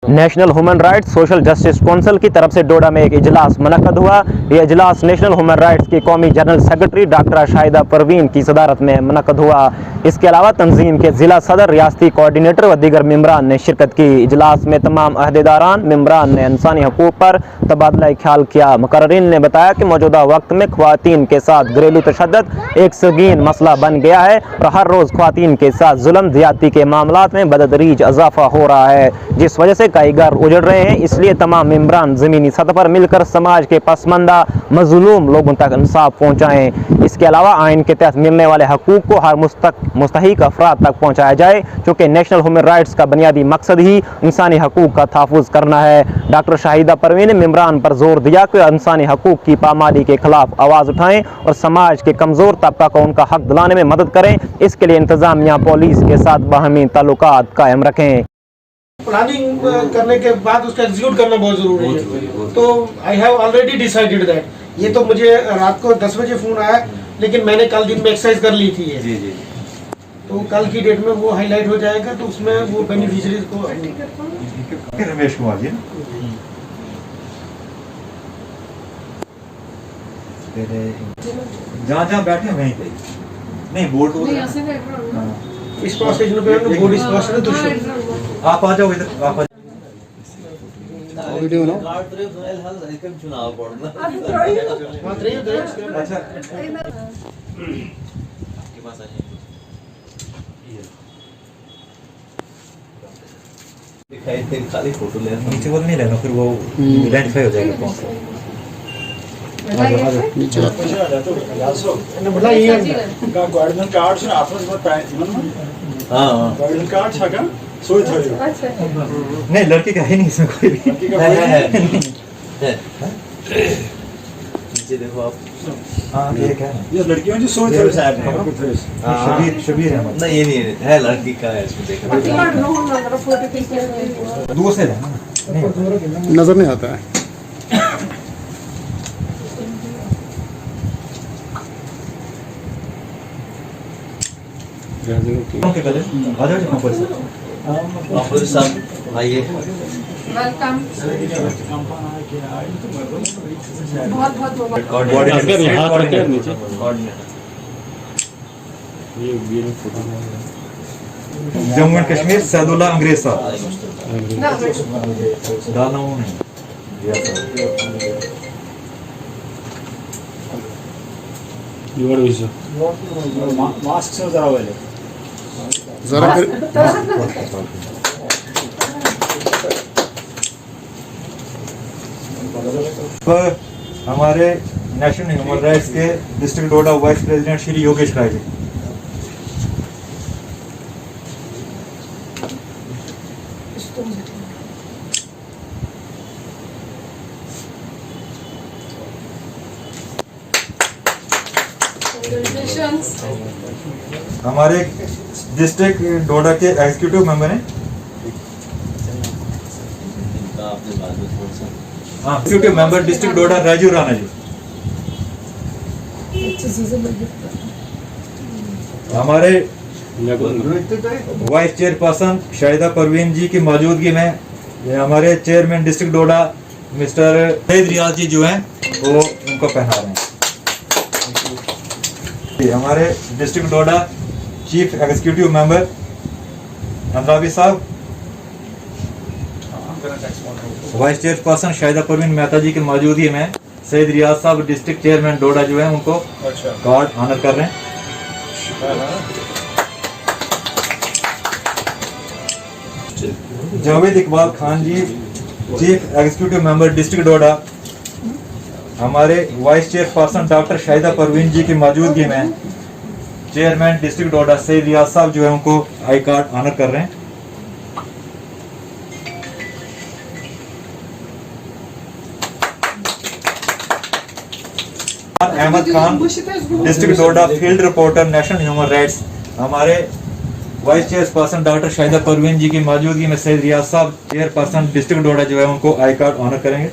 National human rights social justice council की तरफ से डोडा में एक इजलास मुनक्कद हुआ। यह इजलास नेशनल ह्यूमन राइट्स की कौमी general secretary doctor Shahida Parveen की सदारत में मुनक्कद हुआ। इसके अलावा तंजीम के ज़िला सदर, रियासती कोऑर्डिनेटर व दीगर मेंबरान ने शिरकत की। इजलास में तमाम अहदेदारान मेंबरान ने इंसानी हकूक़ पर तबादला ख्याल किया। मुकर्रिरीन ने बताया कि मौजूदा वक्त में ख्वातीन के साथ घरेलू तशद्दुद एक संगीन मसला बन गया है और हर रोज़ ख्वातीन के साथ जुल्म ज़्यादती के मामलात में बदतदरीज इजाफा हो रहा है, जिस वजह से कई घर उजड़ रहे हैं। इसलिए तमाम मेंबरान ज़मीनी सतह पर मिलकर समाज के पसमानदा मज़लूम लोगों तक इंसाफ पहुँचाएँ। इसके अलावा आइन के तहत मिलने वाले हकूक़ को हर मुस्तहिक अफराद तक पहुँचाया जाए, चूँकि नेशनल ह्यूमन राइट्स का बुनियादी मकसद ही इंसानी हकूक़ का तहफ़्फ़ुज़ करना है। डॉक्टर शाहिदा परवीन ने मेंबरान पर जोर दिया कि इंसानी हकूक़ की पामाली के खिलाफ आवाज़ उठाएँ और समाज के कमज़ोर तबका को उनका हक दिलाने में मदद करें। इसके लिए इंतज़ामिया पुलिस के साथ बाहमी ताल्लुकात कायम रखें। प्लानिंग करने के बाद उसका एग्जीक्यूट करना बहुत जरूरी है। तो I have already decided that. ये तो मुझे रात को 10 बजे फोन आया, लेकिन मैंने कल दिन में एक्सरसाइज कर ली थी ये। तो कल की डेट में वो हाईलाइट हो जाएगा, तो उसमें वो बेनिफिशियरीज को रमेश कुमार जी जहाँ जहाँ बैठे वहीं पे नहीं बोर्ड इस स्टेशन पे बोर्ड इस पास है। आप आ जाओ इधर, आप आ वीडियो ना अच्छा खाली फोटो ले नीचे बोल नहीं लेना, फिर वो आइडेंटिफाई हो जाएगा कौन सा। नीचे गार्डन कार्ड से आपस में गार्डन कार्ड छका सोई थोड़ी नहीं, लड़की का है नहीं इसमें कोई भी। नीचे देखो आप। हाँ ये क्या है, ये लड़कियों जो सोई थोड़ी साहब शबीर है, नहीं ये नहीं है, लड़की का है इसमें देखो। दूर से लेना नहीं नजर नहीं आता है। के गले आ जाओ यहाँ पर से। ऑफिसर साहब आइए। वेलकम। बहुत बहुत कोऑर्डिनेटर जम्मू एंड कश्मीर सैदुल्ला अंग्रेज साहब डालना हूँ नहीं मास्क से जरा वाले जरा पर हमारे नेशनल ह्यूमन राइट्स के district Doda vice president Shri Yogesh Rai ji. हमारे डिस्ट्रिक्ट डोडा के एग्जीक्यूटिव मेंबर हैं, हाँ एग्जीक्यूटिव मेंबर डिस्ट्रिक्ट डोडा राजीव राणा जी। हमारे वाइस चेयरपर्सन शाहिदा परवीन जी की मौजूदगी में ये हमारे चेयरमैन डिस्ट्रिक्ट डोडा मिस्टर सईद रियाज जी जो हैं वो उनको पहना रहे हैं। हमारे डिस्ट्रिक्ट डोडा चीफ एग्जीक्यूटिव मेंबर अंद्राबी साहब, वाइस चेयरपर्सन शाहिदा परवीन मेहता जी की मौजूदगी में सईद रियाज साहब डिस्ट्रिक्ट चेयरमैन डोडा जो है उनको कार्ड ऑनर कर रहे हैं। Javed Iqbal Khan ji chief executive member district Doda, हमारे vice chairperson doctor Shahida Parveen ji की मौजूदगी में चेयरमैन डिस्ट्रिक्ट डोडा सईद रियाज साहब जो है उनको आई कार्ड ऑनर कर रहे हैं। Ahmed Khan district Doda field reporter national human rights, हमारे vice chairperson doctor Shahida Parveen ji की मौजूदगी में सईद रियाज साहब चेयरपर्सन डिस्ट्रिक्ट डोडा जो है उनको आई कार्ड ऑनर करेंगे।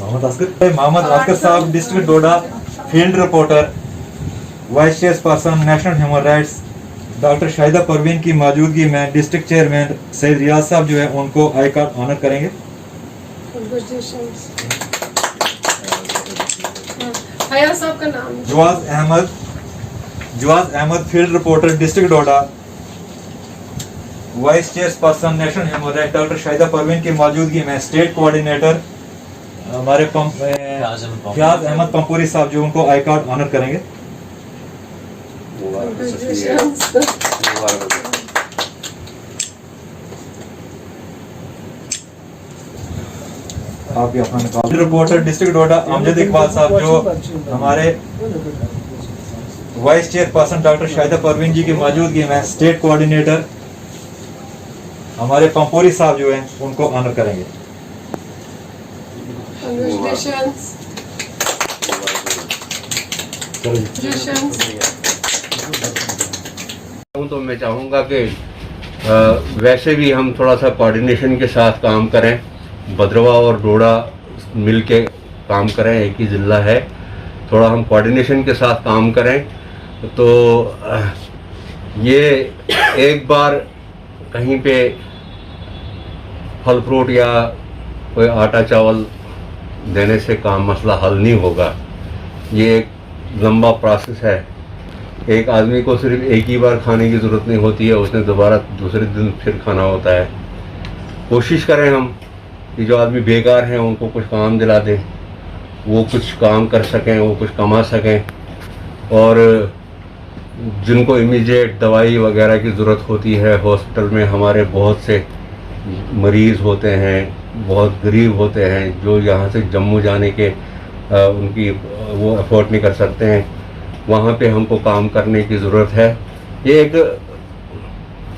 मोहम्मद असगर साहब district Doda field reporter, vice chairperson national human rights doctor Shahida Parveen की मौजूदगी में डिस्ट्रिक्ट चेयरमैन सैयद रियाज साहब जो है उनको आई कार्ड ऑनर करेंगे। हया साहब का नाम Jawaz Ahmed field reporter district Doda. Vice chairperson national human rights doctor Shahida Parveen की मौजूदगी में स्टेट कोऑर्डिनेटर हमारे फयाज अहमद पंपूरी साहब जो उनको आई कार्ड ऑनर करेंगे। आप भी अपना निकाल। रिपोर्टर डिस्ट्रिक्ट डोडा अमजद इकबाल साहब जो हमारे vice chairperson doctor Shahida Parveen ji की मौजूदगी में स्टेट कोऑर्डिनेटर हमारे पंपोरी साहब जो हैं उनको ऑनर करेंगे। तो मैं चाहूँगा कि वैसे भी हम थोड़ा सा कोऑर्डिनेशन के साथ काम करें, भद्रवा और डोडा मिल के काम करें, एक ही ज़िला है, थोड़ा हम कोऑर्डिनेशन के साथ काम करें तो ये एक बार कहीं पे फल फ्रूट या कोई आटा चावल देने से काम मसला हल नहीं होगा। ये एक लंबा प्रोसेस है। एक आदमी को सिर्फ एक ही बार खाने की ज़रूरत नहीं होती है, उसने दोबारा दूसरे दिन फिर खाना होता है। कोशिश करें हम कि जो आदमी बेकार हैं उनको कुछ काम दिला दें, वो कुछ काम कर सकें, वो कुछ कमा सकें, और जिनको इमीडिएट दवाई वगैरह की ज़रूरत होती है, हॉस्पिटल में हमारे बहुत से मरीज़ होते हैं, बहुत गरीब होते हैं जो यहाँ से जम्मू जाने के उनकी वो अफोर्ड नहीं कर सकते हैं, वहाँ पे हमको काम करने की ज़रूरत है। ये एक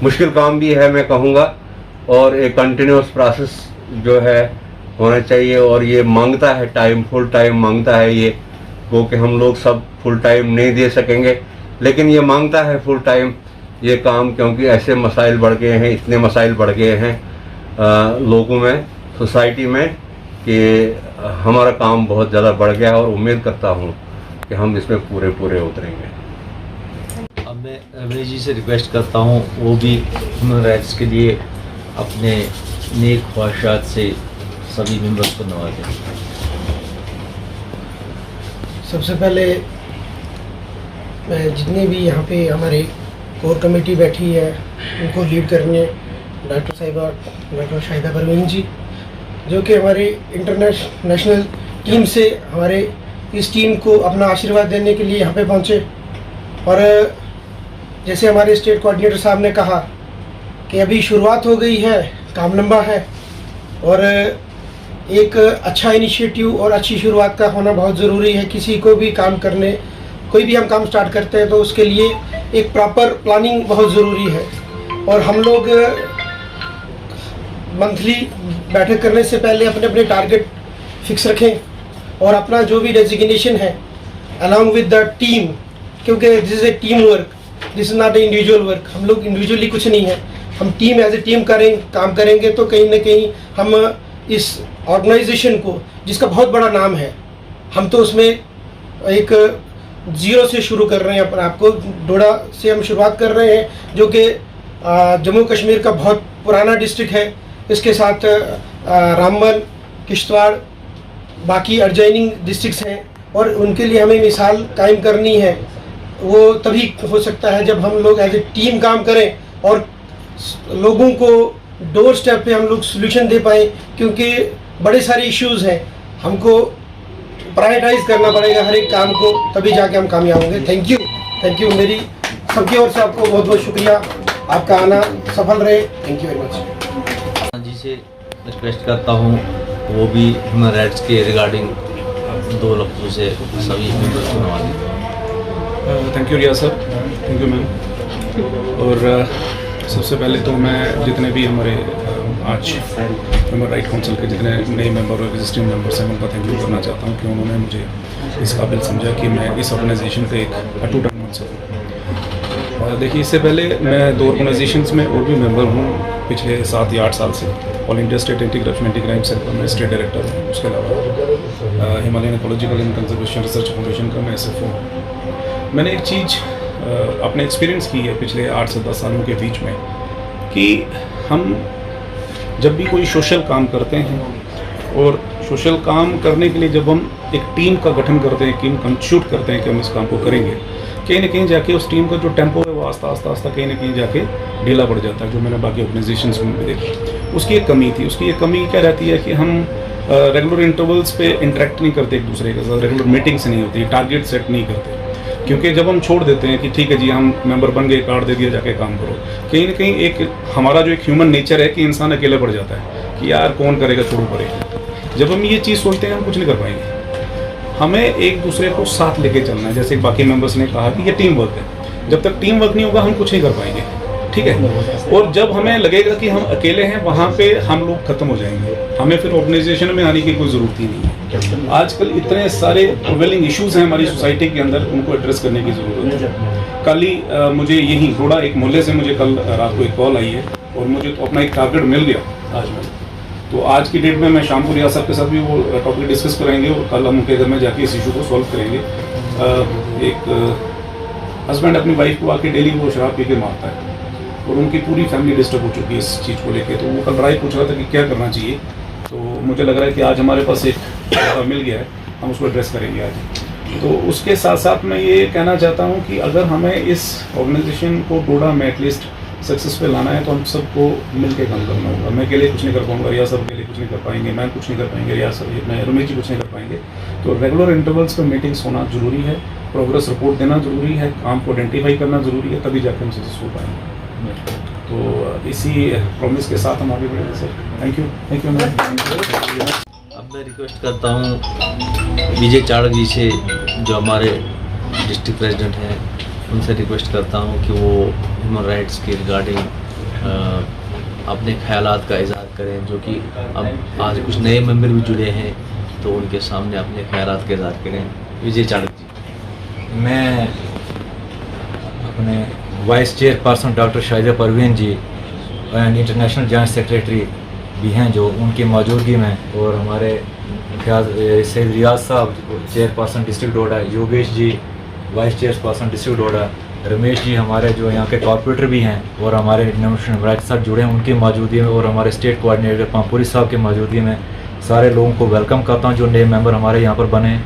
मुश्किल काम भी है मैं कहूँगा, और एक कंटिन्यूस प्रोसेस जो है होना चाहिए, और ये मांगता है टाइम, फुल टाइम मांगता है ये, वो कि हम लोग सब फुल टाइम नहीं दे सकेंगे, लेकिन ये मांगता है फुल टाइम ये काम, क्योंकि ऐसे मसाइल बढ़ गए हैं, इतने मसाइल बढ़ गए हैं लोगों में, सोसाइटी में, कि हमारा काम बहुत ज़्यादा बढ़ गया है, और उम्मीद करता हूँ कि हम इसमें पूरे उतरेंगे। अब मैं रमेश जी से रिक्वेस्ट करता हूँ वो भी ह्यूमन राइट्स के लिए अपने नेक ख्वाहिशात से सभी मेंबर्स को नवाजें। सबसे पहले मैं जितने भी यहाँ पे हमारे कोर कमेटी बैठी है उनको लीड करने डॉक्टर शाहिदा परवीन जी, जो कि हमारे इंटरनेशनल टीम से हमारे इस टीम को अपना आशीर्वाद देने के लिए यहाँ पे पहुँचे। और जैसे हमारे स्टेट कोऑर्डिनेटर साहब ने कहा कि अभी शुरुआत हो गई है, काम लंबा है, और एक अच्छा इनिशिएटिव और अच्छी शुरुआत का होना बहुत ज़रूरी है। किसी को भी काम करने, कोई भी हम काम स्टार्ट करते हैं तो उसके लिए एक प्रॉपर प्लानिंग बहुत ज़रूरी है। और हम लोग मंथली बैठक करने से पहले अपने अपने टारगेट फिक्स रखें, और अपना जो भी डेजिग्नेशन है अलॉन्ग विद द टीम, क्योंकि this is a team work, this is not a individual work. हम लोग इंडिविजुअली कुछ नहीं है, हम टीम एज ए टीम काम करेंगे तो कहीं ना कहीं हम इस ऑर्गेनाइजेशन को, जिसका बहुत बड़ा नाम है, हम तो उसमें एक ज़ीरो से शुरू कर रहे हैं अपने आप को। डोडा से हम शुरुआत कर रहे हैं, जो कि जम्मू कश्मीर का बहुत पुराना डिस्ट्रिक्ट है। इसके साथ रामबन, किश्तवाड़, बाकी एडजॉइनिंग डिस्ट्रिक्ट्स हैं, और उनके लिए हमें मिसाल कायम करनी है। वो तभी हो सकता है जब हम लोग एज ए टीम काम करें और लोगों को डोर स्टेप पे हम लोग सोल्यूशन दे पाएँ, क्योंकि बड़े सारे इश्यूज़ हैं, हमको प्रायोरिटाइज करना पड़ेगा हर एक काम को, तभी जाके हम कामयाब होंगे। थैंक यू मेरी सबकी ओर से आपको बहुत बहुत शुक्रिया, आपका आना सफल रहे। Thank you very much. जी से रिक्वेस्ट करता हूँ वो भी ह्यूमन राइट्स के रिगार्डिंग 2 लफ्ज़ों से सभी मेंबर्स को नवाजें। Thank you Riya sir, thank you ma'am. और सबसे पहले तो मैं जितने भी हमारे आज ह्यूमन राइट काउंसिल के जितने नए मेंबर और एग्जिस्टिंग मेंबर्स हैं उनका थैंक यू करना चाहता हूँ कि उन्होंने मुझे इस काबिल समझा कि मैं इस ऑर्गेनाइजेशन का एक अटूट मेंबर सकूँ। और देखिए, इससे पहले मैं 2 ऑर्गेनाइजेशंस में और भी मेंबर हूँ पिछले 7 या 8 साल से। All India state anti corruption anti crime cell का मैं स्टेट डायरेक्टर हूँ। उसके अलावा Himalayan ecological and conservation research foundation का मैं SFO हूँ। मैंने एक चीज़ अपने एक्सपीरियंस की है पिछले 8 से 10 सालों के बीच में कि हम जब भी कोई सोशल काम करते हैं और सोशल काम करने के लिए जब हम एक टीम का गठन करते हैं, टीम कंस्टिट्यूट करते हैं कि हम इस काम को करेंगे, कहीं ना कहीं जाके उस टीम का जो टेम्पो है वो आस्ता आस्ता कहीं ना कहीं जाके ढीला पड़ जाता है, जो मैंने बाकी ऑर्गेनाइजेशंस में भी देखा। उसकी एक कमी थी। उसकी एक कमी क्या रहती है कि हम रेगुलर इंटरवल्स पे इंटरेक्ट नहीं करते एक दूसरे के साथ, रेगुलर मीटिंग्स नहीं होती, टारगेट सेट नहीं करते, क्योंकि जब हम छोड़ देते हैं कि ठीक है जी हम मेंबर बन गए, कार्ड दे दिया, जाके काम करो, कहीं ना कहीं एक हमारा जो एक ह्यूमन नेचर है कि इंसान अकेले पड़ जाता है कि यार कौन करेगा, छोड़ो पड़ेगा। जब हम ये चीज़ सोचते हैं हम कुछ नहीं कर पाएंगे, हमें एक दूसरे को साथ लेके चलना है। जैसे बाकी मेंबर्स ने कहा कि ये टीम वर्क है, जब तक टीम वर्क नहीं होगा हम कुछ नहीं कर पाएंगे, ठीक है। और जब हमें लगेगा कि हम अकेले हैं, वहाँ पे हम लोग खत्म हो जाएंगे, हमें फिर ऑर्गेनाइजेशन में आने की कोई ज़रूरत ही नहीं है। आजकल इतने सारे प्रिवेलिंग इश्यूज़ हैं हमारी सोसाइटी के अंदर, उनको एड्रेस करने की ज़रूरत है। कल ही मुझे यहीं थोड़ा एक मोहल्ले से मुझे कल रात को एक कॉल आई है और मुझे तो अपना एक टारगेट मिल गया आज में। तो आज की डेट में मैं शाम को रियाज साहब के साथ भी वो टॉपिक डिस्कस करेंगे और कल हम उनके घर में जाके इस इशू को सॉल्व करेंगे। एक हस्बैंड अपनी वाइफ को आके डेली वो शराब पी के मारता है और उनकी पूरी फैमिली डिस्टर्ब हो चुकी है इस चीज़ को लेके। तो वो कल राय पूछ रहा था कि क्या करना चाहिए, तो मुझे लग रहा है कि आज हमारे पास एक मिल गया है, हम उसको एड्रेस करेंगे आज। तो उसके साथ साथ मैं ये कहना चाहता हूँ कि अगर हमें इस ऑर्गेनाइजेशन को डोडा में एटलीस्ट सक्सेस पे लाना है तो हम सबको मिल के काम करना होगा। मैं अकेले कुछ नहीं कर पाऊंगा, रियाज साहब अकेले कुछ नहीं कर पाएंगे, मैं कुछ नहीं कर पाएंगे, रियाज साहब, मैं रमेश जी कुछ नहीं कर पाएंगे। तो रेगुलर इंटरवल्स पे मीटिंग्स होना ज़रूरी है, प्रोग्रेस रिपोर्ट देना ज़रूरी है, काम को आइडेंटिफाई करना ज़रूरी है, तभी जाकर हम सक्सेसफुल पाएंगे। तो इसी प्रॉमिस के साथ हम आगे बढ़ेंगे सर। Thank you ma'am. अब मैं रिक्वेस्ट करता हूँ विजय चाड़क जी से, जो हमारे डिस्ट्रिक्ट प्रेसिडेंट हैं, उनसे रिक्वेस्ट करता हूँ कि वो ह्यूमन राइट्स के रिगार्डिंग अपने ख्यालात का इज़हार करें, जो कि अब आज कुछ नए मेंबर भी जुड़े हैं तो उनके सामने अपने ख्यालात का इज़हार करें। विजय चाड़क जी। मैं अपने vice chairperson doctor Shahida Parveen ji and international joint secretary भी हैं जो उनकी मौजूदगी में, और हमारे सैयद रियाज साहब चेयरपर्सन डिस्ट्रिक्ट डोडा, Yogesh ji vice chairperson district डोडा, रमेश जी हमारे जो यहाँ के कॉर्पोरेटर भी हैं और हमारे नेशनल राइट साथ जुड़े हैं उनकी मौजूदगी में, और हमारे स्टेट कोऑर्डिनेटर पामपुरी साहब की मौजूदगी में सारे लोगों को वेलकम करता हूँ जो नए मेंबर हमारे यहाँ पर बने,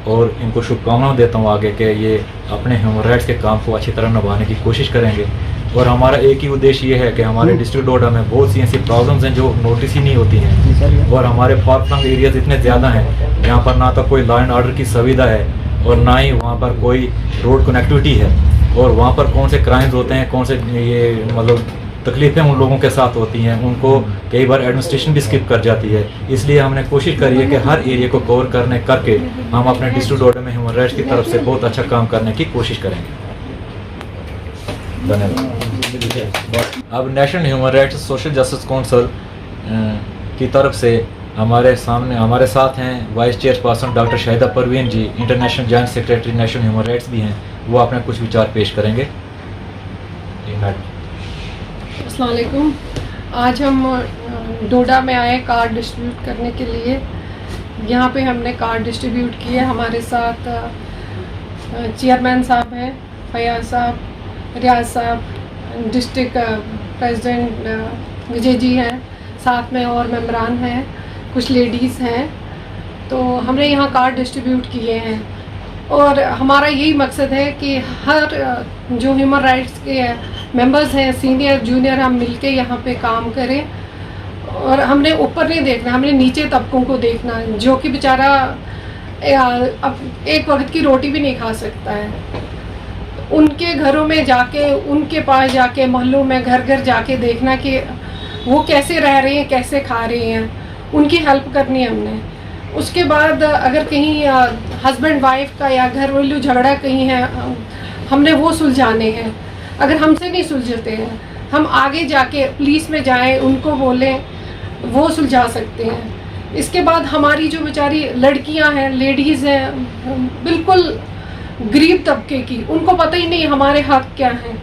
और इनको शुभकामनाएं देता हूँ आगे कि ये अपने ह्यूमन राइट्स के काम को अच्छी तरह निभाने की कोशिश करेंगे। और हमारा एक ही उद्देश्य ये है कि हमारे डिस्ट्रिक्ट डोडा में बहुत सी ऐसी प्रॉब्लम्स हैं जो नोटिस ही नहीं होती हैं, और हमारे फार फ्लंग एरियाज इतने ज़्यादा हैं जहाँ पर ना तो कोई लॉ एंड ऑर्डर की सुविधा है और ना ही वहाँ पर कोई रोड कनेक्टिविटी है, और वहाँ पर कौन से क्राइम्स होते हैं, कौन से ये मतलब तकलीफ़ें उन लोगों के साथ होती हैं, उनको कई बार एडमिनिस्ट्रेशन भी स्किप कर जाती है। इसलिए हमने कोशिश करी है कि हर एरिया को कवर करके हम अपने डिस्ट्रिक्ट डोडा में ह्यूमन राइट्स की तरफ से बहुत अच्छा काम करने की कोशिश करेंगे। धन्यवाद। अब national human rights social justice council की तरफ से हमारे साथ हैं vice chairperson doctor Shahida Parveen ji, international joint secretary national human rights भी हैं, वो अपने कुछ विचार पेश करेंगे। अस्सलाम वालेकुम। आज हम डोडा में आए कार्ड डिस्ट्रीब्यूट करने के लिए। यहाँ पे हमने कार्ड डिस्ट्रीब्यूट किए। हमारे साथ चेयरमैन साहब हैं, फयाज साहब, रियाज साहब, डिस्ट्रिक्ट प्रेसिडेंट विजय जी हैं, साथ में और मेंबरान हैं, कुछ लेडीज़ हैं। तो हमने यहाँ कार्ड डिस्ट्रीब्यूट किए हैं और हमारा यही मकसद है कि हर जो ह्यूमन राइट्स के मेंबर्स हैं, सीनियर जूनियर, हम मिलके यहाँ पे काम करें। और हमने ऊपर नहीं देखना, हमने नीचे तबकों को देखना, जो कि बेचारा अब एक वक्त की रोटी भी नहीं खा सकता है। उनके घरों में जाके, उनके पास जाके, मोहल्लों में घर घर जाके देखना कि वो कैसे रह रहे हैं, कैसे खा रहे हैं, उनकी हेल्प करनी है हमने। उसके बाद अगर कहीं हस्बैंड वाइफ का या घरेलू झगड़ा कहीं है, हमने वो सुलझाने हैं। अगर हमसे नहीं सुलझते हैं, हम आगे जाके पुलिस में जाएं, उनको बोलें, वो सुलझा सकते हैं। इसके बाद हमारी जो बेचारी लड़कियां हैं, लेडीज़ हैं, बिल्कुल गरीब तबके की, उनको पता ही नहीं हमारे हक क्या हैं।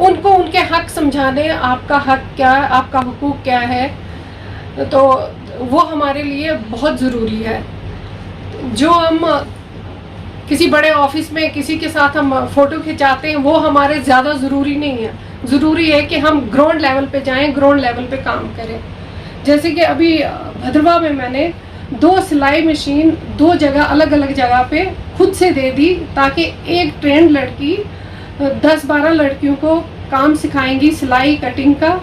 उनको उनके हक समझाने, आपका हक क्या है, आपका हुकूक क्या है, तो वो हमारे लिए बहुत ज़रूरी है। जो हम किसी बड़े ऑफिस में किसी के साथ हम फ़ोटो खिंचाते हैं, वो हमारे ज़्यादा ज़रूरी नहीं है। ज़रूरी है कि हम ग्राउंड लेवल पे जाएं, ग्राउंड लेवल पे काम करें। जैसे कि अभी भद्रवा में मैंने 2 सिलाई मशीन 2 जगह अलग अलग जगह पे खुद से दे दी, ताकि एक ट्रेंड लड़की 10-12 लड़कियों को काम सिखाएंगी सिलाई कटिंग का,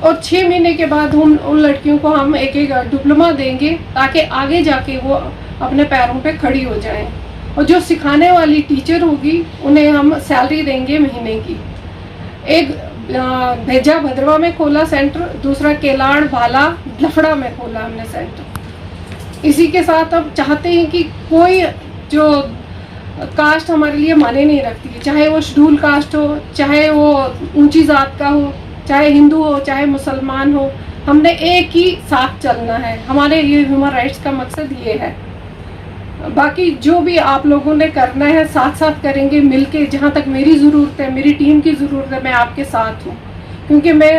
और 6 महीने के बाद हम उन लड़कियों को हम एक डिप्लोमा देंगे, ताकि आगे जाके वो अपने पैरों पे खड़ी हो जाएं। और जो सिखाने वाली टीचर होगी उन्हें हम सैलरी देंगे महीने की। एक भेजा भद्रवा में खोला सेंटर, दूसरा केलाड़ भाला लफड़ा में खोला हमने सेंटर। इसी के साथ अब चाहते हैं कि कोई जो कास्ट हमारे लिए माने नहीं रखती है, चाहे वो शेड्यूल कास्ट हो, चाहे वो ऊंची जात का हो, चाहे हिंदू हो, चाहे मुसलमान हो, हमने एक ही साथ चलना है। हमारे ये ह्यूमन राइट्स का मकसद ये है। बाकी जो भी आप लोगों ने करना है साथ साथ करेंगे मिलके। जहाँ तक मेरी ज़रूरत है, मेरी टीम की ज़रूरत है, मैं आपके साथ हूँ, क्योंकि मैं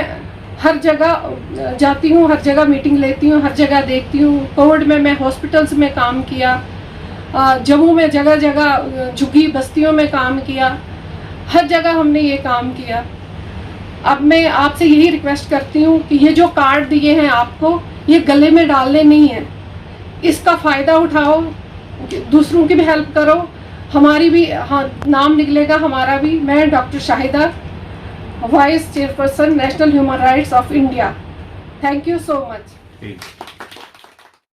हर जगह जाती हूँ, हर जगह मीटिंग लेती हूँ, हर जगह देखती हूँ। कोविड में मैं हॉस्पिटल्स में काम किया, जम्मू में जगह जगह झुग्गी बस्तियों में काम किया, हर जगह हमने ये काम किया। अब मैं आपसे यही रिक्वेस्ट करती हूँ कि ये जो कार्ड दिए हैं आपको, ये गले में डालने नहीं है, इसका फ़ायदा उठाओ, दूसरों की भी हेल्प करो, हमारी भी नाम निकलेगा हमारा भी। मैं doctor Shahida, vice chairperson national human rights of India. Thank you so much.